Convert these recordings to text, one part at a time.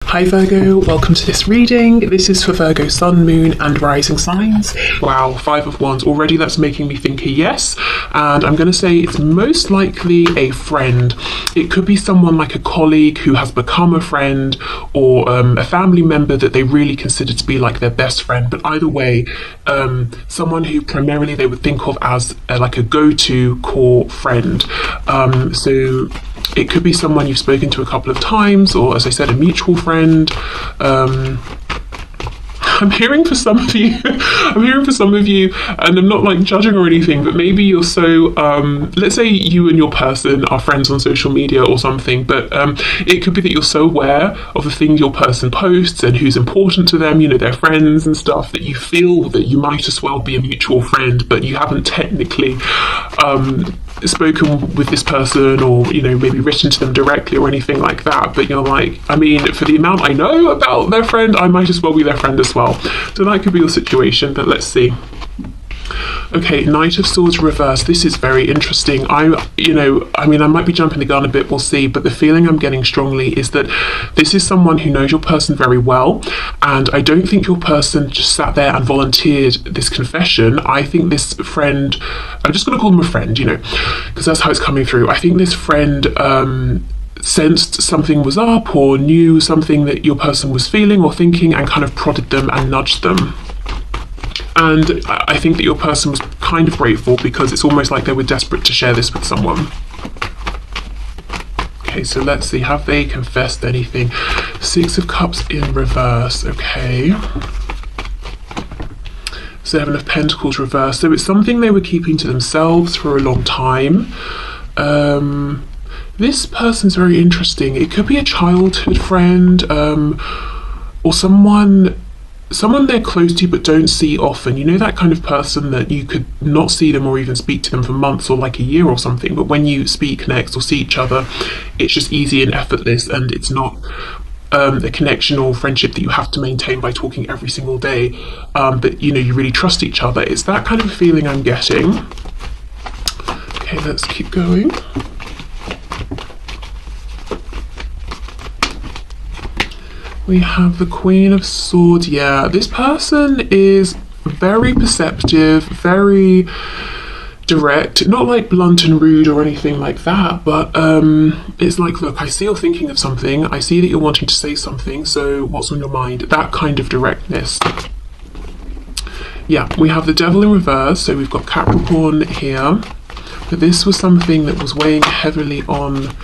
Hi Virgo, welcome to this reading. This is for Virgo Sun, Moon and Rising signs. Wow, 5 of Wands already, that's making me think a yes. And I'm going to say it's most likely a friend. It could be someone like a colleague who has become a friend, or a family member that they really consider to be like their best friend. But either way, someone who primarily they would think of as like a go-to core friend. So it could be someone you've spoken to a couple of times, or as I said, a mutual friend. I'm hearing for some of you, and I'm not like judging or anything, but maybe you're so, let's say you and your person are friends on social media or something, but it could be that you're so aware of the things your person posts and who's important to them, you know, their friends and stuff, that you feel that you might as well be a mutual friend, but you haven't technically spoken with this person, or you know, maybe written to them directly or anything like that, but you're like, I mean, for the amount I know about their friend, I might as well be their friend as well. So that could be your situation, but let's see. Okay, Knight of Swords reverse. This is very interesting. I might be jumping the gun a bit, we'll see, but the feeling I'm getting strongly is that this is someone who knows your person very well, and I don't think your person just sat there and volunteered this confession. I think this friend, I'm just going to call them a friend, you know, because that's how it's coming through. I think this friend sensed something was up, or knew something that your person was feeling or thinking, and kind of prodded them and nudged them. And I think that your person was kind of grateful, because it's almost like they were desperate to share this with someone. Okay, so let's see, have they confessed anything? 6 of Cups in reverse, okay. 7 of Pentacles reverse. So it's something they were keeping to themselves for a long time. This person's very interesting. It could be a childhood friend, or someone they're close to but don't see often. You know, that kind of person that you could not see them or even speak to them for months or like a year or something, but when you speak next or see each other, it's just easy and effortless, and it's not a connection or friendship that you have to maintain by talking every single day, but you know, you really trust each other. It's that kind of feeling I'm getting. Okay, let's keep going. We have the Queen of Swords. Yeah, this person is very perceptive, very direct, not like blunt and rude or anything like that, but it's like, look, I see you're thinking of something, I see that you're wanting to say something, so what's on your mind? That kind of directness. Yeah, we have the Devil in reverse, so we've got Capricorn here, but this was something that was weighing heavily on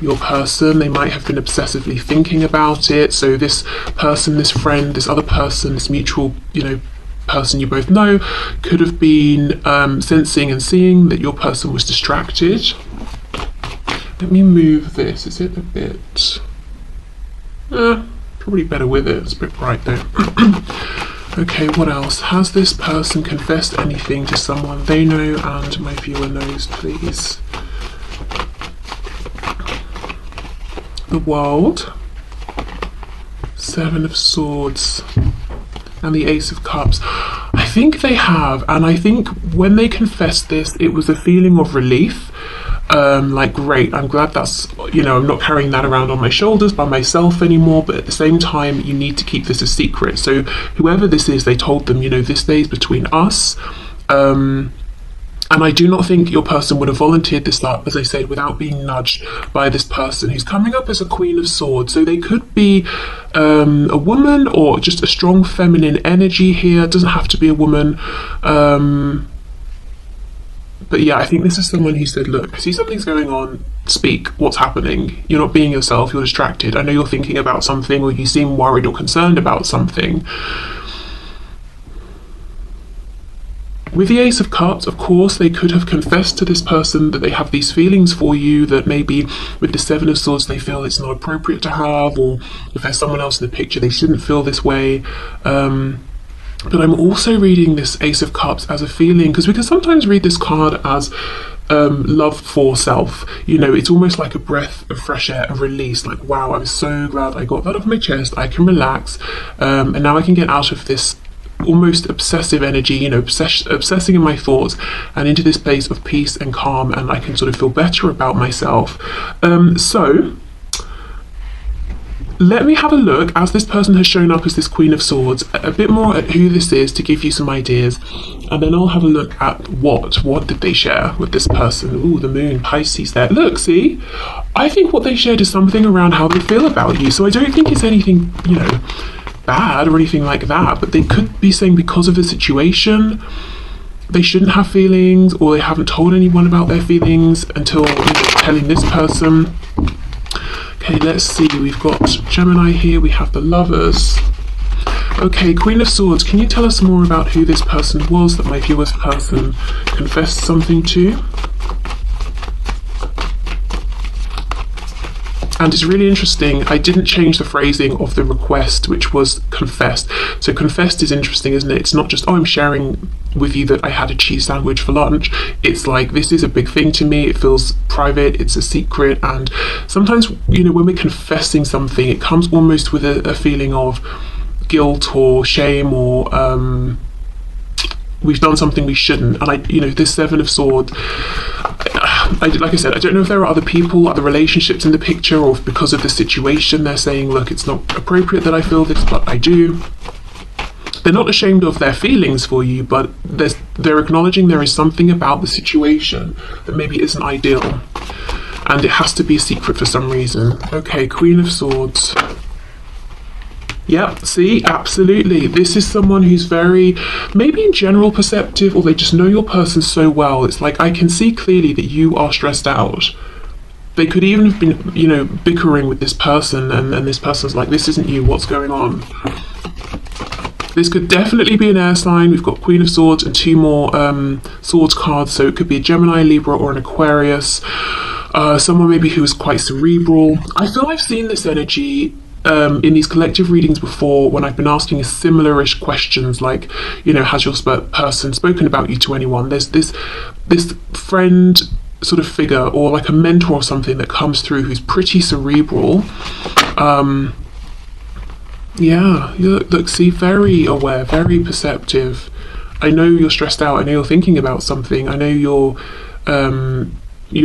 your person. They might have been obsessively thinking about it. So this person, this friend, this other person, this mutual, you know, person you both know, could have been sensing and seeing that your person was distracted. Let me move this. Is it a bit probably better with it? It's a bit bright though. Okay, what else? Has this person confessed anything to someone they know and my viewer knows, please? The World, 7 of Swords, and the Ace of Cups. I think they have, and I think when they confessed this, it was a feeling of relief. Like, great, I'm glad that's, you know, I'm not carrying that around on my shoulders by myself anymore, but at the same time, you need to keep this a secret. So whoever this is, they told them, you know, this stays between us. And I do not think your person would have volunteered this up, as I said, without being nudged by this person who's coming up as a Queen of Swords. So they could be a woman, or just a strong feminine energy here. It doesn't have to be a woman. But yeah, I think this is someone who said, look, I see something's going on, speak, what's happening? You're not being yourself, you're distracted. I know you're thinking about something, or you seem worried or concerned about something. With the Ace of Cups, of course, they could have confessed to this person that they have these feelings for you, that maybe with the 7 of Swords they feel it's not appropriate to have, or if there's someone else in the picture they shouldn't feel this way. But I'm also reading this Ace of Cups as a feeling, because we can sometimes read this card as love for self. You know, it's almost like a breath of fresh air, a release, like, wow, I'm so glad I got that off my chest, I can relax, and now I can get out of this almost obsessive energy, you know, obsessing in my thoughts, and into this place of peace and calm, and I can sort of feel better about myself. So let me have a look, as this person has shown up as this Queen of Swords, a bit more at who this is to give you some ideas, and then I'll have a look at what did they share with this person. Ooh, the moon, Pisces there. Look, see? I think what they shared is something around how they feel about you, so I don't think it's anything, you know, bad or anything like that, but they could be saying because of the situation, they shouldn't have feelings, or they haven't told anyone about their feelings until telling this person. Okay, let's see, we've got Gemini here, we have the Lovers. Okay, Queen of Swords, can you tell us more about who this person was that my viewer's person confessed something to? And it's really interesting, I didn't change the phrasing of the request, which was confessed. So confessed is interesting, isn't it? It's not just, oh, I'm sharing with you that I had a cheese sandwich for lunch. It's like, this is a big thing to me, it feels private, it's a secret. And sometimes, you know, when we're confessing something, it comes almost with a feeling of guilt or shame, or we've done something we shouldn't. And this Seven of Swords, like I said, I don't know if there are other people, other relationships in the picture, or if because of the situation they're saying, look, it's not appropriate that I feel this, but I do. They're not ashamed of their feelings for you, but they're acknowledging there is something about the situation that maybe isn't ideal, and it has to be a secret for some reason. Okay, Queen of Swords. Yep, see, absolutely. This is someone who's very, maybe in general perceptive, or they just know your person so well. It's like, I can see clearly that you are stressed out. They could even have been, you know, bickering with this person, and this person's like, this isn't you, what's going on? This could definitely be an air sign. We've got Queen of Swords and two more Swords cards, so it could be a Gemini, Libra, or an Aquarius. Someone maybe who is quite cerebral. I feel I've seen this energy in these collective readings before, when I've been asking similar-ish questions, like, you know, has your person spoken about you to anyone? There's this friend sort of figure, or like a mentor or something that comes through who's pretty cerebral. Yeah, you look, see, very aware, very perceptive. I know you're stressed out, I know you're thinking about something, I know you're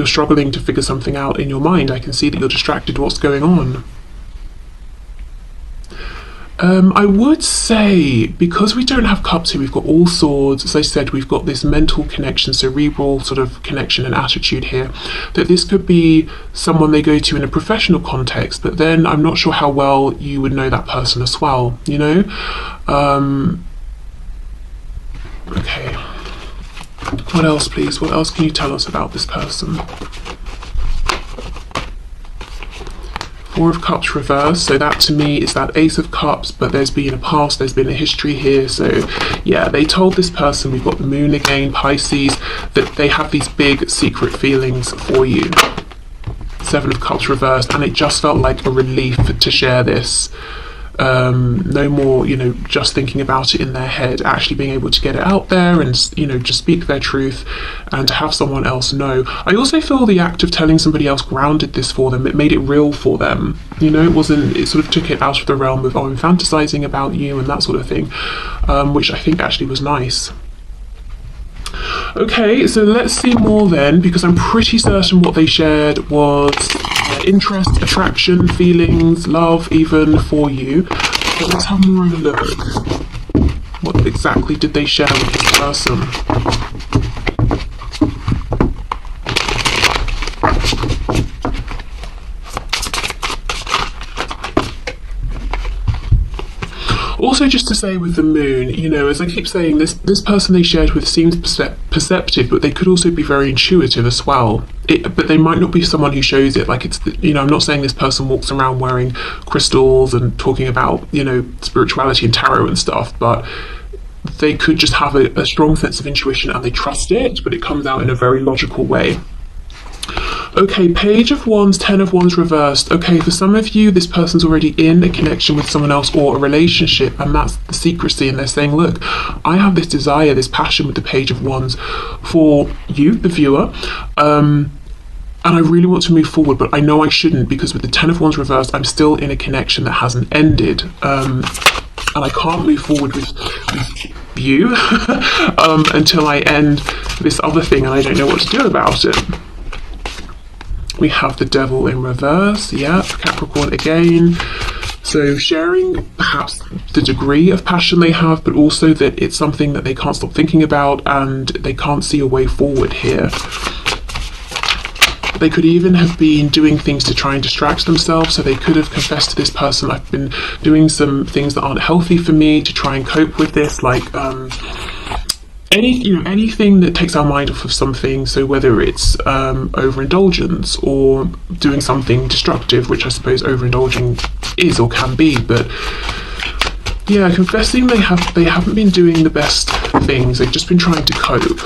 struggling to figure something out in your mind. I can see that you're distracted. What's going on? I would say, because we don't have cups here, we've got all swords. As I said, we've got this mental connection, cerebral sort of connection and attitude here, that this could be someone they go to in a professional context, but then I'm not sure how well you would know that person as well, you know? Okay. What else, please? What else can you tell us about this person? Four of Cups reversed, so that to me is that Ace of Cups, but there's been a past, there's been a history here. So yeah, they told this person, we've got the Moon again, Pisces, that they have these big secret feelings for you. Seven of Cups reversed, and it just felt like a relief to share this. No more, you know, just thinking about it in their head, actually being able to get it out there and, you know, just speak their truth and to have someone else know. I also feel the act of telling somebody else grounded this for them. It made it real for them, you know. It sort of took it out of the realm of, oh, I'm fantasizing about you and that sort of thing, which I think actually was nice. Okay, so let's see more then, because I'm pretty certain what they shared was interest, attraction, feelings, love even for you. But let's have more of a look. What exactly did they share with this person? Also, just to say with the Moon, you know, as I keep saying, this person they shared with seems perceptive, but they could also be very intuitive as well. But they might not be someone who shows it. Like, it's, you know, I'm not saying this person walks around wearing crystals and talking about, you know, spirituality and tarot and stuff, but they could just have a strong sense of intuition and they trust it, but it comes out in a very logical way. Okay, Page of Wands, Ten of Wands reversed. Okay, for some of you, this person's already in a connection with someone else or a relationship, and that's the secrecy, and they're saying, look, I have this desire, this passion with the Page of Wands for you, the viewer, and I really want to move forward, but I know I shouldn't, because with the Ten of Wands reversed, I'm still in a connection that hasn't ended, and I can't move forward with you until I end this other thing, and I don't know what to do about it. We have the Devil in reverse, yeah, Capricorn again. So sharing perhaps the degree of passion they have, but also that it's something that they can't stop thinking about and they can't see a way forward here. They could even have been doing things to try and distract themselves. So they could have confessed to this person, I've been doing some things that aren't healthy for me to try and cope with this, like anything that takes our mind off of something. So whether it's overindulgence or doing something destructive, which I suppose overindulging is or can be, but yeah, confessing they haven't been doing the best things. They've just been trying to cope.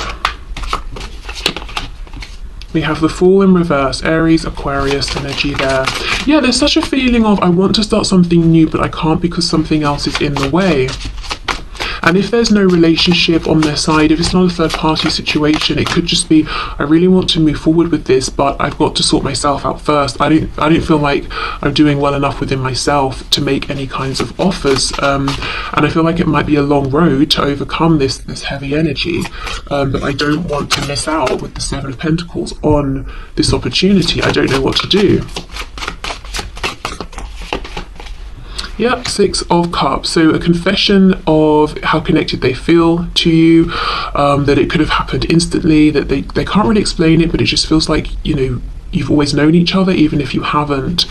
We have the Fool in reverse, Aries, Aquarius energy there. Yeah, there's such a feeling of I want to start something new, but I can't because something else is in the way. And if there's no relationship on their side, if it's not a third party situation, it could just be, I really want to move forward with this, but I've got to sort myself out first. I don't feel like I'm doing well enough within myself to make any kinds of offers. And I feel like it might be a long road to overcome this heavy energy. But I don't want to miss out with the Seven of Pentacles on this opportunity. I don't know what to do. Yep, Six of Cups. So a confession of how connected they feel to you, that it could have happened instantly, that they can't really explain it, but it just feels like, you know, you've always known each other, even if you haven't.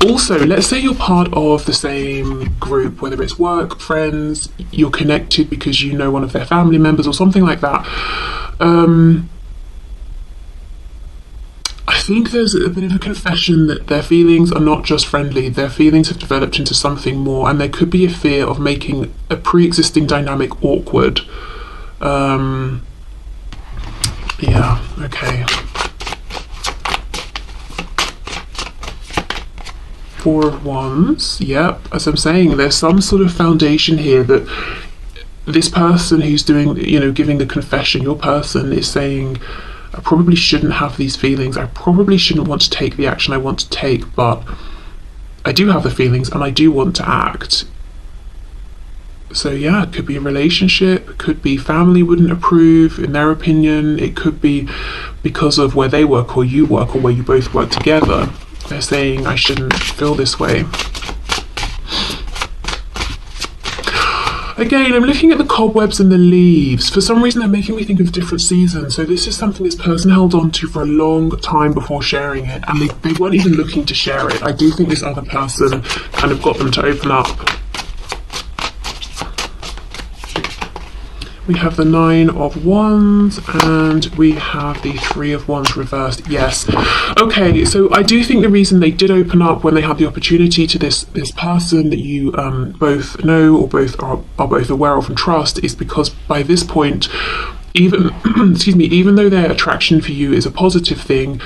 Also, let's say you're part of the same group, whether it's work, friends, you're connected because you know one of their family members or something like that. I think there's a bit of a confession that their feelings are not just friendly, their feelings have developed into something more, and there could be a fear of making a pre-existing dynamic awkward. Yeah, okay. Four of Wands, yep, as I'm saying, there's some sort of foundation here that this person who's doing, you know, giving the confession, your person is saying, I probably shouldn't have these feelings, I probably shouldn't want to take the action I want to take, but I do have the feelings and I do want to act. So yeah, it could be a relationship, it could be family wouldn't approve in their opinion, it could be because of where they work or you work or where you both work together. They're saying I shouldn't feel this way. Again, I'm looking at the cobwebs and the leaves. For some reason, they're making me think of different seasons. So this is something this person held on to for a long time before sharing it, and they weren't even looking to share it. I do think this other person kind of got them to open up. We have the Nine of Wands and we have the Three of Wands reversed. Yes. Okay, so I do think the reason they did open up when they had the opportunity to this person that you both know or both are both aware of and trust is because by this point, even even though their attraction for you is a positive thing,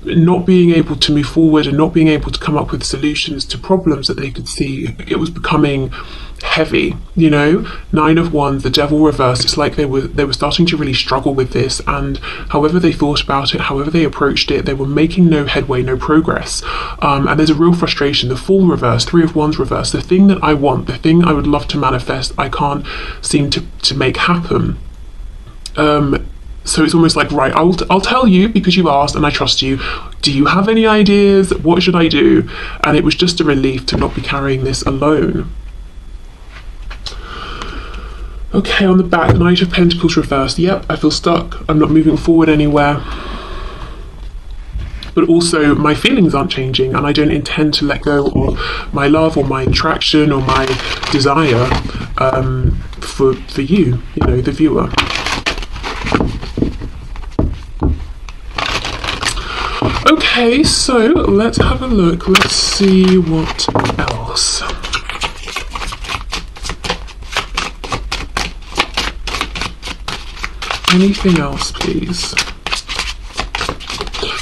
not being able to move forward and not being able to come up with solutions to problems that they could see, it was becoming heavy, you know. Nine of Wands, the Devil reversed. It's like they were starting to really struggle with this, and however they thought about it, however they approached it, they were making no headway, no progress. And there's a real frustration. The Fool reversed, Three of Wands reversed. The thing that I want, the thing I would love to manifest, I can't seem to make happen. So it's almost like, right, I'll tell you because you've asked and I trust you. Do you have any ideas? What should I do? And it was just a relief to not be carrying this alone. Okay, on the back, Knight of Pentacles reversed. Yep, I feel stuck. I'm not moving forward anywhere. But also my feelings aren't changing and I don't intend to let go of my love or my attraction or my desire for you, you know, the viewer. Okay, so let's have a look. Let's see what else. Anything else, please?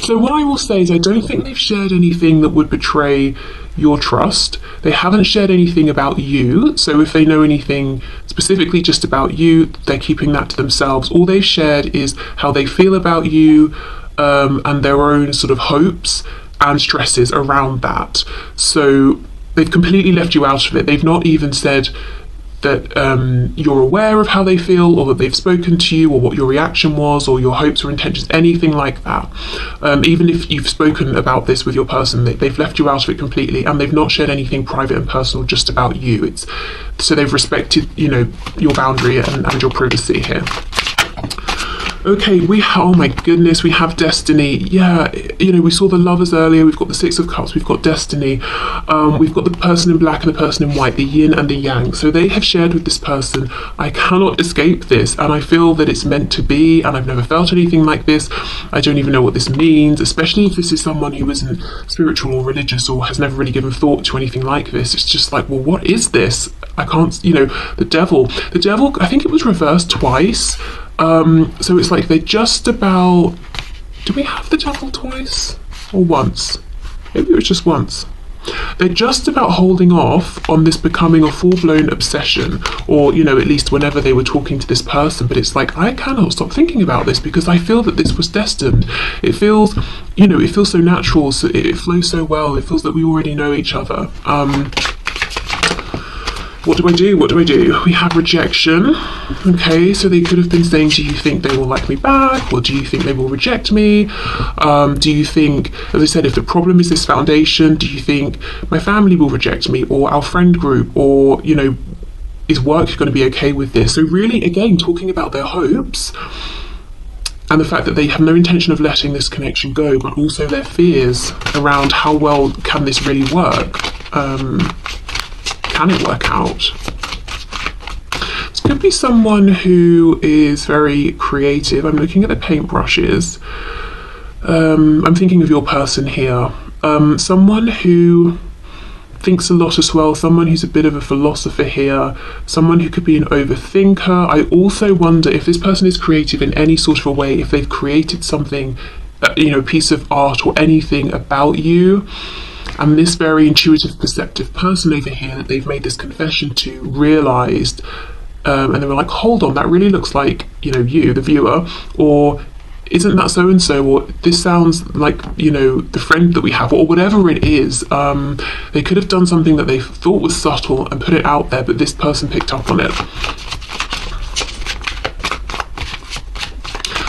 So what I will say is I don't think they've shared anything that would betray your trust. They haven't shared anything about you, so if they know anything specifically just about you, they're keeping that to themselves. All they've shared is how they feel about you, and their own sort of hopes and stresses around that. So they've completely left you out of it. They've not even said that you're aware of how they feel, or that they've spoken to you, or what your reaction was, or your hopes or intentions, anything like that. Even if you've spoken about this with your person, they've left you out of it completely, and they've not shared anything private and personal just about you. So they've respected, you know, your boundary and your privacy here. Okay, oh my goodness, we have destiny. Yeah, you know, we saw the lovers earlier, we've got the Six of Cups, we've got destiny, we've got the person in black and the person in white, the yin and the yang. So they have shared with this person, I cannot escape this, and I feel that it's meant to be, and I've never felt anything like this. I don't even know what this means, especially if this is someone who isn't spiritual or religious or has never really given thought to anything like this. It's just like, well, what is this? I can't, you know, the devil, I think it was reversed twice. So it's like they just about, do we have the devil twice or once? Maybe it was just once. They're just about holding off on this becoming a full-blown obsession, or, you know, at least whenever they were talking to this person. But it's like, I cannot stop thinking about this because I feel that this was destined. It feels, you know, it feels so natural, so it flows so well. It feels that we already know each other. What do I do? What do I do? We have rejection. Okay, so they could have been saying, do you think they will like me back? Or do you think they will reject me? Do you think, as I said, if the problem is this foundation, do you think my family will reject me, or our friend group, or, you know, is work going to be okay with this? So really, again, talking about their hopes and the fact that they have no intention of letting this connection go, but also their fears around how well can this really work? Can it work out? This could be someone who is very creative. I'm looking at the paintbrushes. I'm thinking of your person here. Someone who thinks a lot as well, someone who's a bit of a philosopher here, someone who could be an overthinker. I also wonder if this person is creative in any sort of a way, if they've created something, you know, a piece of art or anything about you. And this very intuitive, perceptive person over here that they've made this confession to realised, and they were like, hold on, that really looks like, you know, you, the viewer, or isn't that so-and-so, or this sounds like, you know, the friend that we have, or whatever it is. They could have done something that they thought was subtle and put it out there, but this person picked up on it.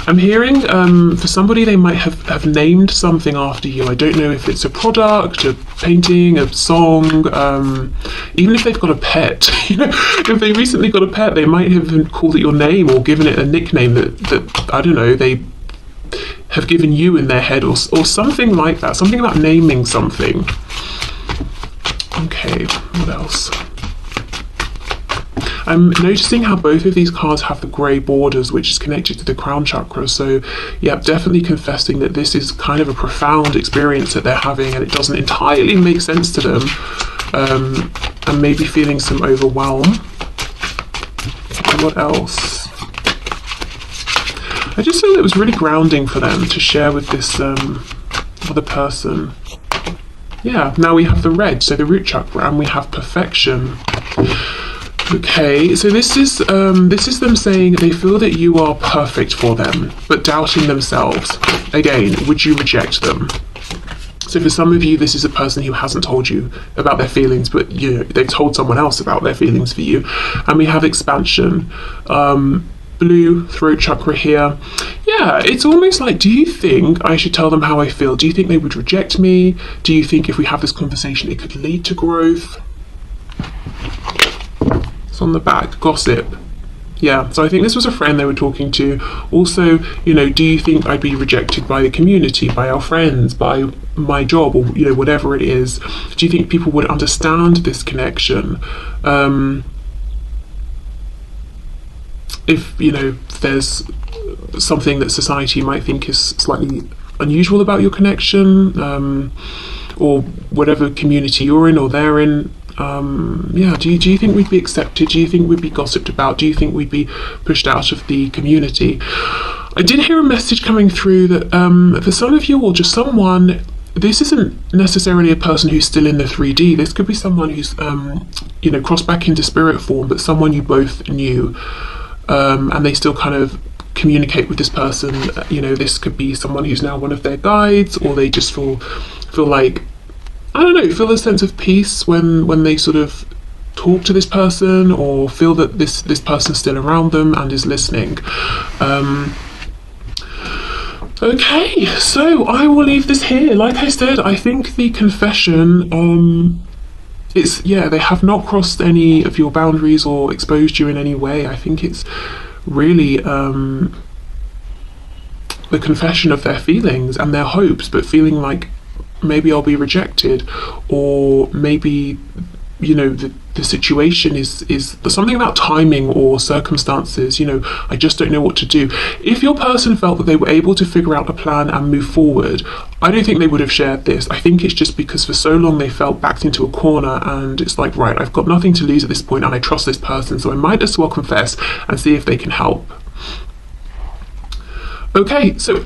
I'm hearing, for somebody, they might have named something after you. I don't know if it's a product, a painting, a song, even if they've got a pet. You know, if they recently got a pet, they might have called it your name or given it a nickname that I don't know, they have given you in their head, or something like that, something about naming something. Okay, what else? I'm noticing how both of these cards have the grey borders, which is connected to the crown chakra. So yeah, definitely confessing that this is kind of a profound experience that they're having, and it doesn't entirely make sense to them, and maybe feeling some overwhelm. What else? I just feel it was really grounding for them to share with this other person. Yeah, now we have the red, so the root chakra, and we have perfection. Okay, so this is them saying they feel that you are perfect for them, but doubting themselves. Again, would you reject them? So for some of you, this is a person who hasn't told you about their feelings, but you know, they've told someone else about their feelings for you. And we have expansion. Blue throat chakra here. Yeah, it's almost like, do you think I should tell them how I feel? Do you think they would reject me? Do you think if we have this conversation, it could lead to growth? It's on the back, gossip. Yeah, so I think this was a friend they were talking to. Also, you know, do you think I'd be rejected by the community, by our friends, by my job, or, you know, whatever it is? Do you think people would understand this connection? If, you know, there's something that society might think is slightly unusual about your connection, or whatever community you're in or they're in. Yeah, do you think we'd be accepted? Do you think we'd be gossiped about? Do you think we'd be pushed out of the community? I did hear a message coming through that for some of you, or just someone, this isn't necessarily a person who's still in the 3D. This could be someone who's, you know, crossed back into spirit form, but someone you both knew, and they still kind of communicate with this person. You know, this could be someone who's now one of their guides, or they just feel like, I don't know, feel a sense of peace when they sort of talk to this person or feel that this person's still around them and is listening. Okay, so I will leave this here. Like I said, I think the confession, they have not crossed any of your boundaries or exposed you in any way. I think it's really the confession of their feelings and their hopes, but feeling like maybe I'll be rejected, or maybe, you know, the situation is something about timing or circumstances. You know, I just don't know what to do. If your person felt that they were able to figure out a plan and move forward, I don't think they would have shared this. I think it's just because for so long they felt backed into a corner, and it's like, right, I've got nothing to lose at this point and I trust this person, so I might as well confess and see if they can help. Okay, so